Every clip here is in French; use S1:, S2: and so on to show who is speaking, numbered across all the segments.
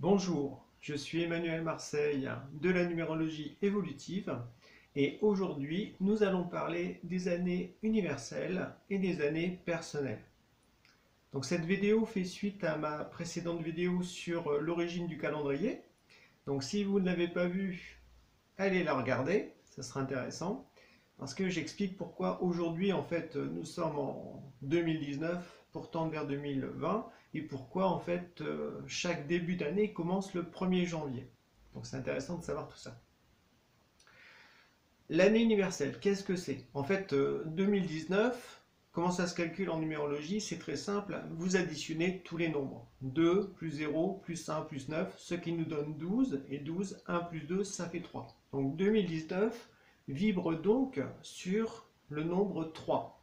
S1: Bonjour, je suis Emmanuel Marseille de la numérologie évolutive et aujourd'hui nous allons parler des années universelles et des années personnelles. Donc cette vidéo fait suite à ma précédente vidéo sur l'origine du calendrier. Donc si vous ne l'avez pas vue, allez la regarder, ça sera intéressant parce que j'explique pourquoi aujourd'hui en fait nous sommes en 2019 pour tendre vers 2020 et pourquoi en fait chaque début d'année commence le 1er janvier. Donc c'est intéressant de savoir tout ça. L'année universelle, qu'est-ce que c'est? En fait 2019, comment ça se calcule en numérologie? C'est très simple, vous additionnez tous les nombres. 2 plus 0 plus 1 plus 9, ce qui nous donne 12 et 12, 1 plus 2 ça fait 3. Donc 2019 vibre donc sur le nombre 3.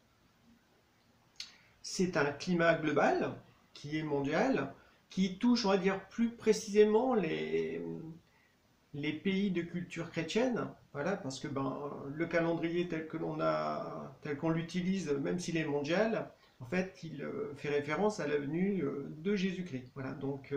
S1: C'est un climat global qui est mondial, qui touche, on va dire, plus précisément les pays de culture chrétienne. Voilà, parce que le calendrier tel qu'on l'utilise, même s'il est mondial, en fait, il fait référence à la venue de Jésus-Christ. Voilà, donc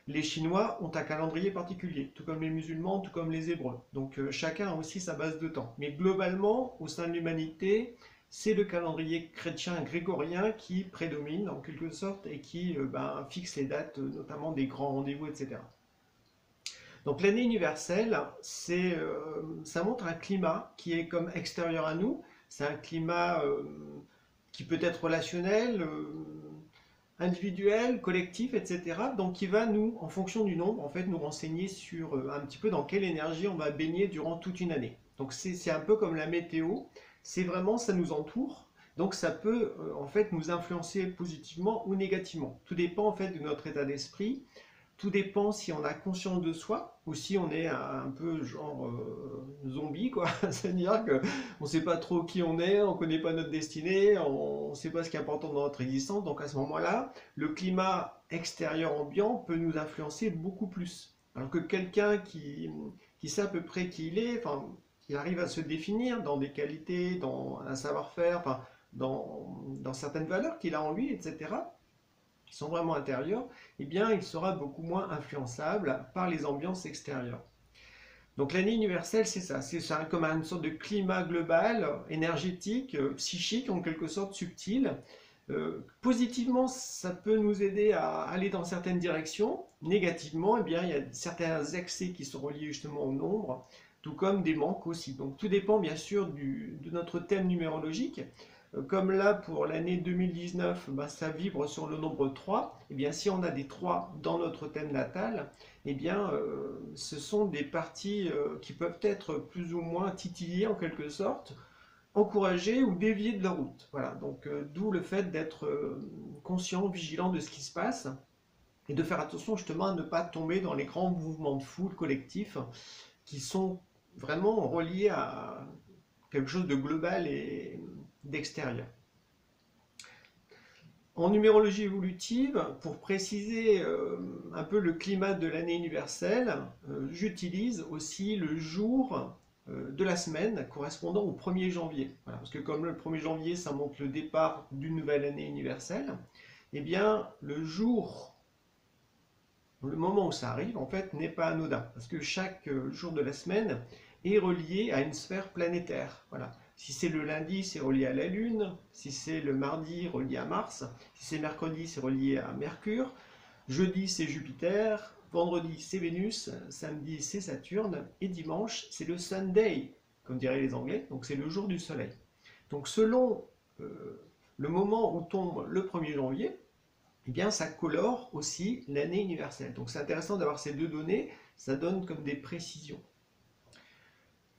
S1: les Chinois ont un calendrier particulier, tout comme les musulmans, tout comme les Hébreux. Donc chacun a aussi sa base de temps. Mais globalement, au sein de l'humanité, c'est le calendrier chrétien grégorien qui prédomine en quelque sorte et qui fixe les dates, notamment des grands rendez-vous, etc. Donc l'année universelle, ça montre un climat qui est comme extérieur à nous. C'est un climat qui peut être relationnel, individuel, collectif, etc. Donc qui va nous, en fonction du nombre, en fait, nous renseigner sur un petit peu dans quelle énergie on va baigner durant toute une année. Donc c'est un peu comme la météo, c'est vraiment, ça nous entoure. Donc ça peut en fait nous influencer positivement ou négativement. Tout dépend en fait de notre état d'esprit. Tout dépend si on a conscience de soi ou si on est un peu genre zombie, quoi. C'est-à-dire qu'on ne sait pas trop qui on est, on ne connaît pas notre destinée, on ne sait pas ce qui est important dans notre existence. Donc à ce moment-là, le climat extérieur ambiant peut nous influencer beaucoup plus. Alors que quelqu'un qui sait à peu près qui il est, enfin, qui arrive à se définir dans des qualités, dans un savoir-faire, enfin, dans certaines valeurs qu'il a en lui, etc., qui sont vraiment intérieurs, eh bien, il sera beaucoup moins influençable par les ambiances extérieures. Donc l'année universelle, c'est ça, c'est comme une sorte de climat global, énergétique, psychique, en quelque sorte subtil. Positivement, ça peut nous aider à aller dans certaines directions. Négativement, eh bien, il y a certains excès qui sont reliés justement au nombre, tout comme des manques aussi. Donc tout dépend bien sûr de notre thème numérologique. Comme là, pour l'année 2019, ça vibre sur le nombre 3. Eh bien, si on a des 3 dans notre thème natal, eh bien, ce sont des parties qui peuvent être plus ou moins titillées en quelque sorte, encouragées ou déviées de leur route. Voilà, donc d'où le fait d'être conscient, vigilant de ce qui se passe et de faire attention justement à ne pas tomber dans les grands mouvements de foule collectifs qui sont vraiment reliés à quelque chose de global et d'extérieur. En numérologie évolutive, pour préciser un peu le climat de l'année universelle, j'utilise aussi le jour de la semaine correspondant au 1er janvier. Voilà, parce que comme le 1er janvier, ça montre le départ d'une nouvelle année universelle, eh bien le jour, le moment où ça arrive, en fait, n'est pas anodin. Parce que chaque jour de la semaine est relié à une sphère planétaire. Voilà. Si c'est le lundi, c'est relié à la Lune. Si c'est le mardi, relié à Mars. Si c'est mercredi, c'est relié à Mercure. Jeudi, c'est Jupiter. Vendredi, c'est Vénus. Samedi, c'est Saturne. Et dimanche, c'est le Sunday, comme diraient les Anglais. Donc c'est le jour du soleil. Donc selon le moment où tombe le 1er janvier, eh bien ça colore aussi l'année universelle. Donc c'est intéressant d'avoir ces deux données, ça donne comme des précisions.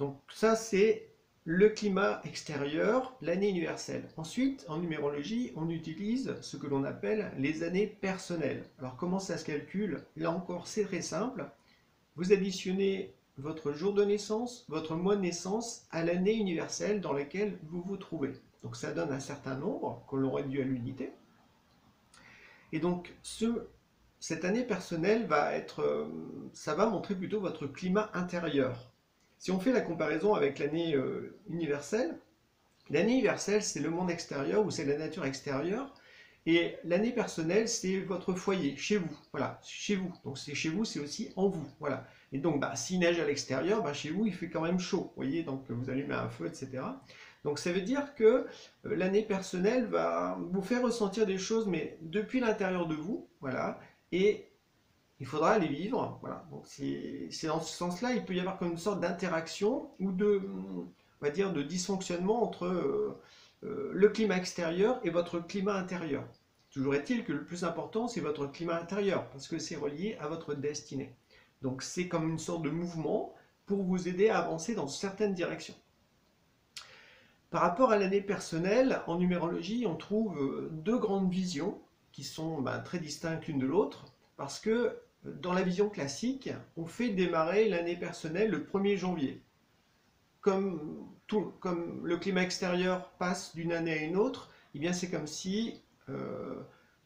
S1: Donc ça c'est le climat extérieur, l'année universelle. Ensuite, en numérologie, on utilise ce que l'on appelle les années personnelles. Alors comment ça se calcule? Là encore, c'est très simple. Vous additionnez votre jour de naissance, votre mois de naissance à l'année universelle dans laquelle vous vous trouvez. Donc ça donne un certain nombre que l'on réduit à l'unité. Et donc cette année personnelle ça va montrer plutôt votre climat intérieur. Si on fait la comparaison avec l'année universelle c'est le monde extérieur ou c'est la nature extérieure. Et l'année personnelle, c'est votre foyer, chez vous, voilà, chez vous. Donc c'est chez vous, c'est aussi en vous, voilà. Et donc, s'il neige à l'extérieur, chez vous, il fait quand même chaud, vous voyez, donc vous allumez un feu, etc. Donc ça veut dire que l'année personnelle va vous faire ressentir des choses, mais depuis l'intérieur de vous, voilà, et il faudra les vivre, voilà. Donc c'est dans ce sens-là, il peut y avoir comme une sorte d'interaction ou on va dire, de dysfonctionnement entre le climat extérieur et votre climat intérieur. Toujours est-il que le plus important, c'est votre climat intérieur, parce que c'est relié à votre destinée. Donc c'est comme une sorte de mouvement pour vous aider à avancer dans certaines directions. Par rapport à l'année personnelle, en numérologie, on trouve deux grandes visions qui sont très distinctes l'une de l'autre, parce que dans la vision classique, on fait démarrer l'année personnelle le 1er janvier. Comme le climat extérieur passe d'une année à une autre, eh bien c'est comme si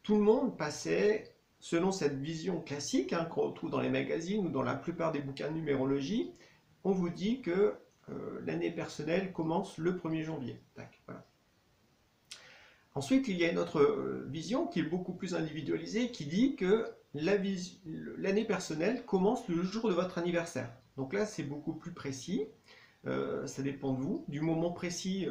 S1: tout le monde passait, selon cette vision classique qu'on retrouve dans les magazines ou dans la plupart des bouquins de numérologie, on vous dit que l'année personnelle commence le 1er janvier. Tac, voilà. Ensuite, il y a une autre vision qui est beaucoup plus individualisée, qui dit que l'année personnelle commence le jour de votre anniversaire. Donc là, c'est beaucoup plus précis. Ça dépend de vous, du moment précis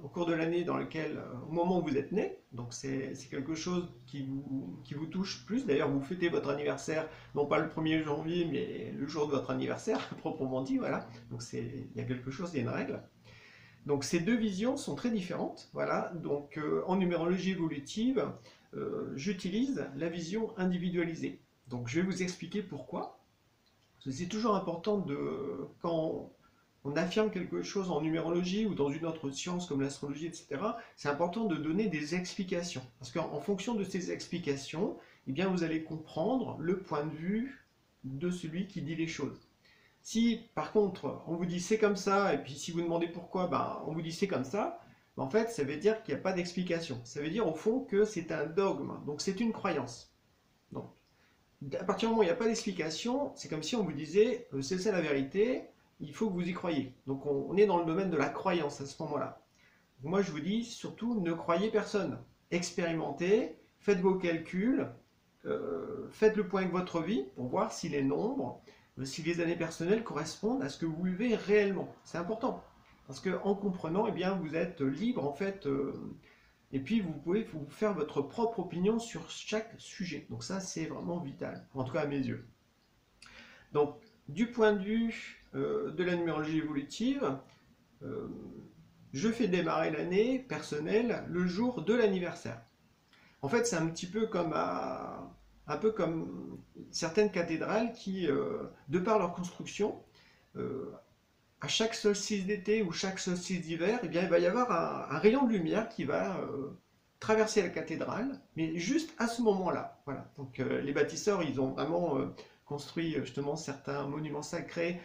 S1: au cours de l'année au moment où vous êtes né. Donc c'est quelque chose qui vous touche plus. D'ailleurs, vous fêtez votre anniversaire, non pas le 1er janvier, mais le jour de votre anniversaire, proprement dit, voilà. Donc il y a quelque chose, il y a une règle. Donc ces deux visions sont très différentes, voilà. Donc en numérologie évolutive, j'utilise la vision individualisée. Donc je vais vous expliquer pourquoi. C'est toujours important quand on affirme quelque chose en numérologie ou dans une autre science comme l'astrologie, etc., c'est important de donner des explications. Parce qu'en fonction de ces explications, eh bien, vous allez comprendre le point de vue de celui qui dit les choses. Si, par contre, on vous dit c'est comme ça, et puis si vous demandez pourquoi, on vous dit c'est comme ça, en fait, ça veut dire qu'il n'y a pas d'explication. Ça veut dire, au fond, que c'est un dogme. Donc, c'est une croyance. Donc, à partir du moment où il n'y a pas d'explication, c'est comme si on vous disait c'est ça la vérité, il faut que vous y croyez. Donc on est dans le domaine de la croyance à ce moment-là. Moi je vous dis surtout ne croyez personne. Expérimentez, faites vos calculs, faites le point avec votre vie pour voir si les nombres, si les années personnelles correspondent à ce que vous vivez réellement. C'est important. Parce qu'en comprenant, eh bien, vous êtes libre en fait. Et puis vous pouvez vous faire votre propre opinion sur chaque sujet. Donc ça c'est vraiment vital, en tout cas à mes yeux. Donc du point de vue de la numérologie évolutive, je fais démarrer l'année personnelle le jour de l'anniversaire. En fait c'est un petit peu comme certaines cathédrales qui, de par leur construction, à chaque solstice d'été ou chaque solstice d'hiver, eh bien, il va y avoir un rayon de lumière qui va traverser la cathédrale, mais juste à ce moment-là. Voilà. Donc les bâtisseurs, ils ont vraiment construit justement certains monuments sacrés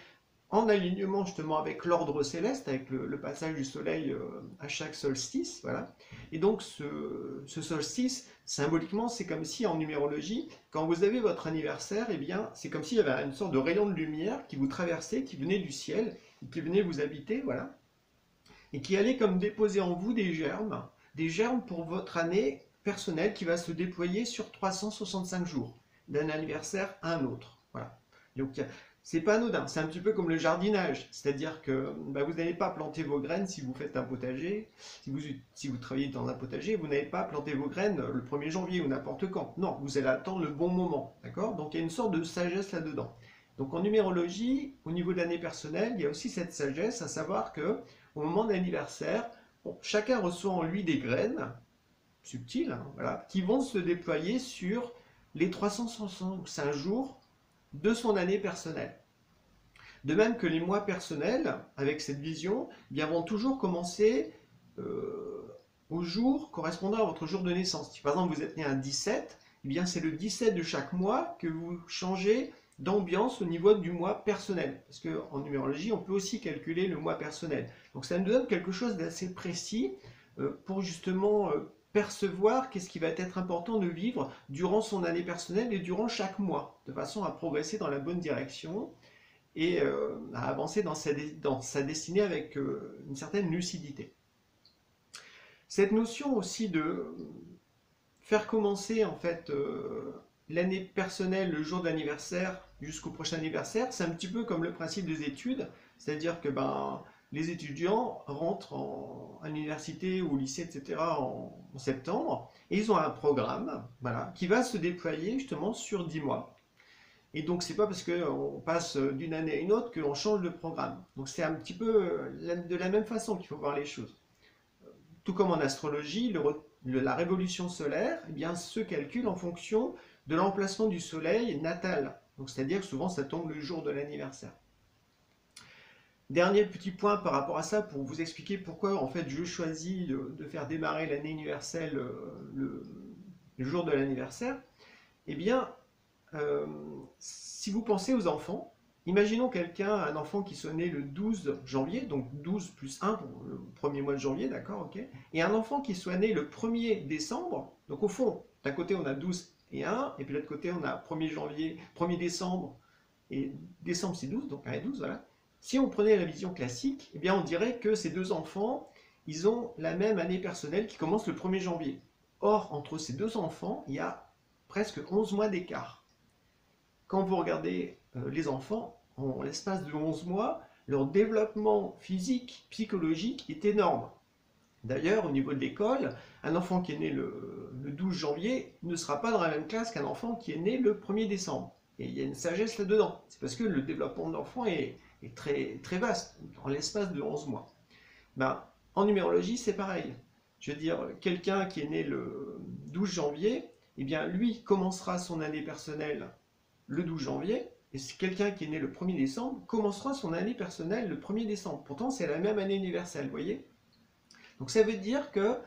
S1: en alignement justement avec l'ordre céleste, avec le passage du soleil à chaque solstice. Voilà. Et donc ce solstice, symboliquement, c'est comme si en numérologie, quand vous avez votre anniversaire, eh bien, c'est comme s'il y avait une sorte de rayon de lumière qui vous traversait, qui venait du ciel, qui venait vous habiter, voilà, et qui allait comme déposer en vous des germes pour votre année personnelle qui va se déployer sur 365 jours, d'un anniversaire à un autre. Voilà. Donc c'est pas anodin, c'est un petit peu comme le jardinage, c'est-à-dire que vous n'allez pas planter vos graines si vous faites un potager, si vous travaillez dans un potager, vous n'allez pas planter vos graines le 1er janvier ou n'importe quand. Non, vous allez attendre le bon moment, d'accord? Donc il y a une sorte de sagesse là-dedans. Donc en numérologie, au niveau de l'année personnelle, il y a aussi cette sagesse, à savoir que au moment de l'anniversaire, chacun reçoit en lui des graines subtiles, voilà, qui vont se déployer sur les 365 jours de son année personnelle. De même que les mois personnels, avec cette vision, eh bien, vont toujours commencer au jour correspondant à votre jour de naissance. Si par exemple vous êtes né un 17, eh bien c'est le 17 de chaque mois que vous changez d'ambiance au niveau du mois personnel. Parce qu'en numérologie, on peut aussi calculer le mois personnel. Donc ça nous donne quelque chose d'assez précis pour justement percevoir qu'est-ce qui va être important de vivre durant son année personnelle et durant chaque mois, de façon à progresser dans la bonne direction et à avancer dans sa destinée avec une certaine lucidité. Cette notion aussi de faire commencer en fait l'année personnelle, le jour de l'anniversaire jusqu'au prochain anniversaire, c'est un petit peu comme le principe des études, c'est-à-dire que les étudiants rentrent à l'université ou au lycée, etc. en septembre, et ils ont un programme, voilà, qui va se déployer justement sur 10 mois. Et donc c'est pas parce qu'on passe d'une année à une autre qu'on change de programme. Donc c'est un petit peu de la même façon qu'il faut voir les choses. Tout comme en astrologie, la révolution solaire eh bien, se calcule en fonction de l'emplacement du soleil natal. Donc c'est-à-dire que souvent ça tombe le jour de l'anniversaire. Dernier petit point par rapport à ça pour vous expliquer pourquoi en fait je choisis de faire démarrer l'année universelle le jour de l'anniversaire. Eh bien, si vous pensez aux enfants, imaginons un enfant qui soit né le 12 janvier, donc 12 plus 1 pour le premier mois de janvier, d'accord, ok, et un enfant qui soit né le 1er décembre, donc au fond, d'un côté on a 12 et 1, et puis de l'autre côté on a 1er janvier, 1er décembre, et décembre c'est 12, donc 1 et 12, voilà. Si on prenait la vision classique, eh bien on dirait que ces deux enfants, ils ont la même année personnelle qui commence le 1er janvier. Or, entre ces deux enfants, il y a presque 11 mois d'écart. Quand vous regardez les enfants, en l'espace de 11 mois, leur développement physique, psychologique est énorme. D'ailleurs, au niveau de l'école, un enfant qui est né le 12 janvier ne sera pas dans la même classe qu'un enfant qui est né le 1er décembre. Et il y a une sagesse là-dedans. C'est parce que le développement de l'enfant est très, très vaste, en l'espace de 11 mois. En numérologie, c'est pareil. Je veux dire, quelqu'un qui est né le 12 janvier, eh bien, lui commencera son année personnelle le 12 janvier, et quelqu'un qui est né le 1er décembre commencera son année personnelle le 1er décembre. Pourtant, c'est la même année universelle, vous voyez? Donc ça veut dire que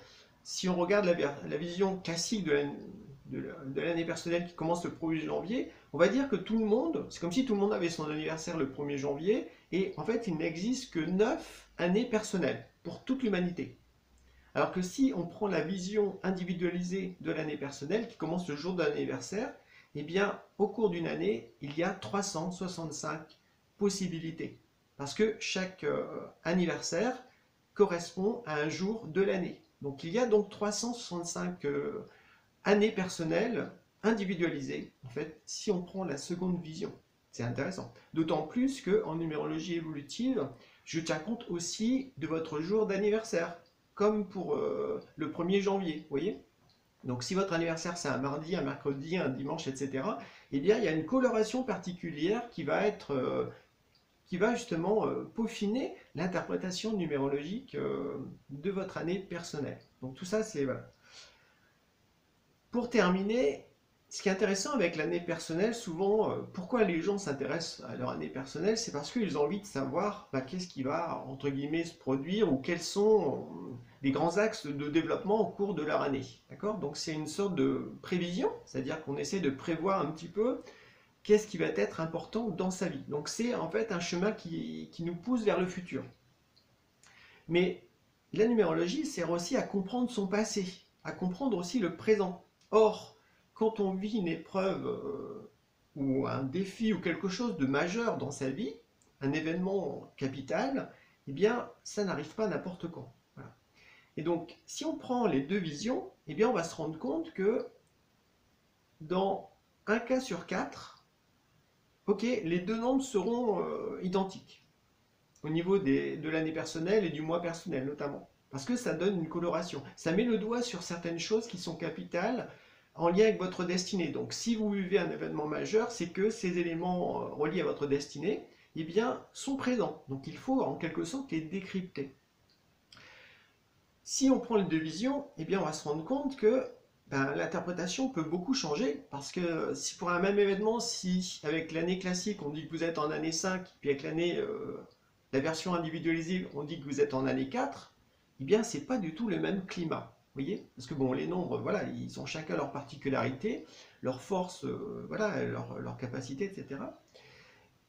S1: si on regarde la vision classique de l'année personnelle qui commence le 1er janvier, on va dire que tout le monde, c'est comme si tout le monde avait son anniversaire le 1er janvier, et en fait il n'existe que 9 années personnelles pour toute l'humanité. Alors que si on prend la vision individualisée de l'année personnelle qui commence le jour de l'anniversaire, eh bien au cours d'une année, il y a 365 possibilités. Parce que chaque anniversaire correspond à un jour de l'année. Donc il y a donc 365 années personnelles individualisées, en fait, si on prend la seconde vision. C'est intéressant. D'autant plus qu'en numérologie évolutive, je tiens compte aussi de votre jour d'anniversaire, comme pour le 1er janvier, vous voyez? Donc si votre anniversaire c'est un mardi, un mercredi, un dimanche, etc., eh bien il y a une coloration particulière qui va justement peaufiner l'interprétation numérologique de votre année personnelle. Donc tout ça, c'est... Voilà. Pour terminer, ce qui est intéressant avec l'année personnelle, souvent, pourquoi les gens s'intéressent à leur année personnelle, c'est parce qu'ils ont envie de savoir qu'est-ce qui va, entre guillemets, se produire ou quels sont les grands axes de développement au cours de leur année. D'accord? Donc c'est une sorte de prévision, c'est-à-dire qu'on essaie de prévoir un petit peu qu'est-ce qui va être important dans sa vie. Donc c'est en fait un chemin qui nous pousse vers le futur. Mais la numérologie sert aussi à comprendre son passé, à comprendre aussi le présent. Or, quand on vit une épreuve ou un défi ou quelque chose de majeur dans sa vie, un événement capital, eh bien ça n'arrive pas n'importe quand. Voilà. Et donc, si on prend les deux visions, eh bien on va se rendre compte que dans un cas sur 4, ok, les deux nombres seront identiques au niveau de l'année personnelle et du mois personnel notamment, parce que ça donne une coloration. Ça met le doigt sur certaines choses qui sont capitales en lien avec votre destinée. Donc si vous vivez un événement majeur, c'est que ces éléments reliés à votre destinée eh bien, sont présents. Donc il faut en quelque sorte les décrypter. Si on prend les deux visions, eh bien, on va se rendre compte que l'interprétation peut beaucoup changer, parce que si pour un même événement, si avec l'année classique on dit que vous êtes en année 5, puis avec la version individualisée on dit que vous êtes en année 4, eh bien c'est pas du tout le même climat, vous voyez? Parce que bon, les nombres, voilà, ils ont chacun leur particularité, leur force, voilà, leur capacité, etc.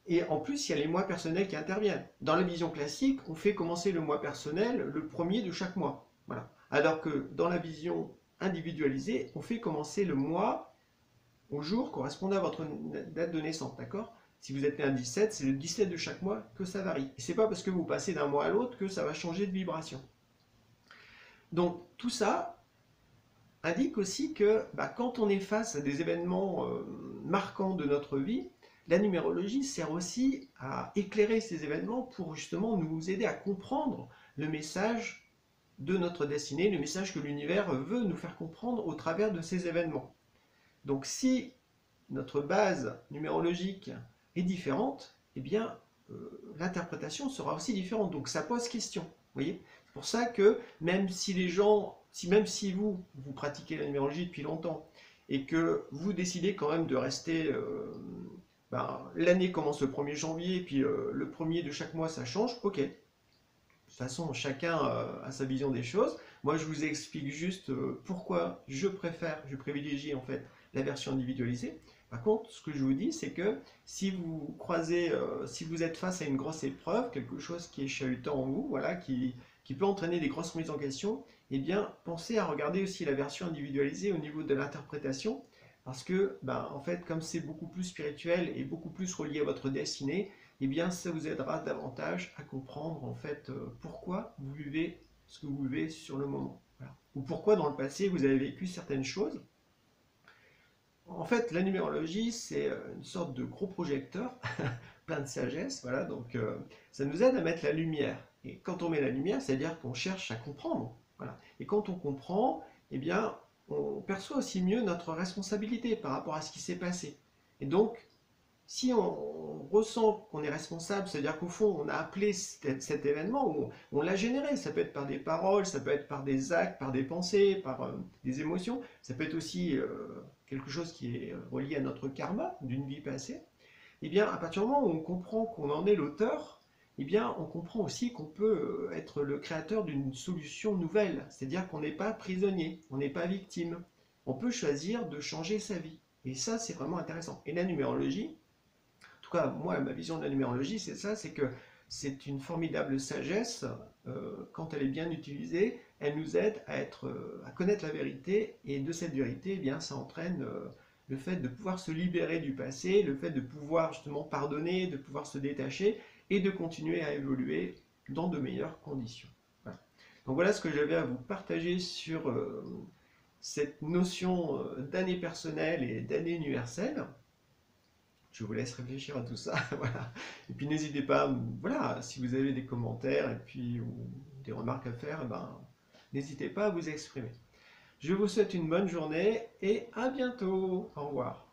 S1: Et en plus, il y a les mois personnels qui interviennent. Dans la vision classique, on fait commencer le mois personnel le 1er de chaque mois. Voilà. Alors que dans la vision individualisée, on fait commencer le mois au jour correspondant à votre date de naissance, d'accord? Si vous êtes né un 17, c'est le 17 de chaque mois que ça varie. Et c'est pas parce que vous passez d'un mois à l'autre que ça va changer de vibration. Donc tout ça, indique aussi que quand on est face à des événements marquants de notre vie, la numérologie sert aussi à éclairer ces événements pour justement nous aider à comprendre le message de notre destinée, le message que l'univers veut nous faire comprendre au travers de ces événements. Donc si notre base numérologique est différente, eh bien l'interprétation sera aussi différente. Donc ça pose question. Vous voyez, c'est pour ça que même si les gens, même si vous pratiquez la numérologie depuis longtemps et que vous décidez quand même de rester, l'année commence le 1er janvier, puis le 1er de chaque mois ça change, ok. De toute façon, chacun a sa vision des choses. Moi, je vous explique juste pourquoi je privilégie en fait la version individualisée. Par contre, ce que je vous dis, c'est que si vous croisez, si vous êtes face à une grosse épreuve, quelque chose qui est chahutant en vous, voilà, qui peut entraîner des grosses remises en question, eh bien, pensez à regarder aussi la version individualisée au niveau de l'interprétation, parce que, en fait, comme c'est beaucoup plus spirituel et beaucoup plus relié à votre destinée, eh bien, ça vous aidera davantage à comprendre en fait pourquoi vous vivez ce que vous vivez sur le moment. Voilà. Ou pourquoi dans le passé vous avez vécu certaines choses. En fait, la numérologie, c'est une sorte de gros projecteur, plein de sagesse, voilà, donc ça nous aide à mettre la lumière. Et quand on met la lumière, c'est-à-dire qu'on cherche à comprendre. Voilà. Et quand on comprend, eh bien, on perçoit aussi mieux notre responsabilité par rapport à ce qui s'est passé. Et donc, si on ressent qu'on est responsable, c'est-à-dire qu'au fond, on a appelé cet événement, on l'a généré, ça peut être par des paroles, ça peut être par des actes, par des pensées, par des émotions, ça peut être aussi quelque chose qui est relié à notre karma d'une vie passée, et bien à partir du moment où on comprend qu'on en est l'auteur, eh bien on comprend aussi qu'on peut être le créateur d'une solution nouvelle, c'est-à-dire qu'on n'est pas prisonnier, on n'est pas victime, on peut choisir de changer sa vie. Et ça, c'est vraiment intéressant. Et la numérologie, en tout cas, moi, ma vision de la numérologie, c'est ça, c'est que c'est une formidable sagesse. Quand elle est bien utilisée, elle nous aide à connaître la vérité, et de cette vérité, eh bien, ça entraîne le fait de pouvoir se libérer du passé, le fait de pouvoir justement pardonner, de pouvoir se détacher et de continuer à évoluer dans de meilleures conditions. Voilà. Donc voilà ce que j'avais à vous partager sur cette notion d'année personnelle et d'année universelle. Je vous laisse réfléchir à tout ça, voilà. Et puis n'hésitez pas, voilà, si vous avez des commentaires et puis ou des remarques à faire, n'hésitez pas à vous exprimer. Je vous souhaite une bonne journée et à bientôt. Au revoir.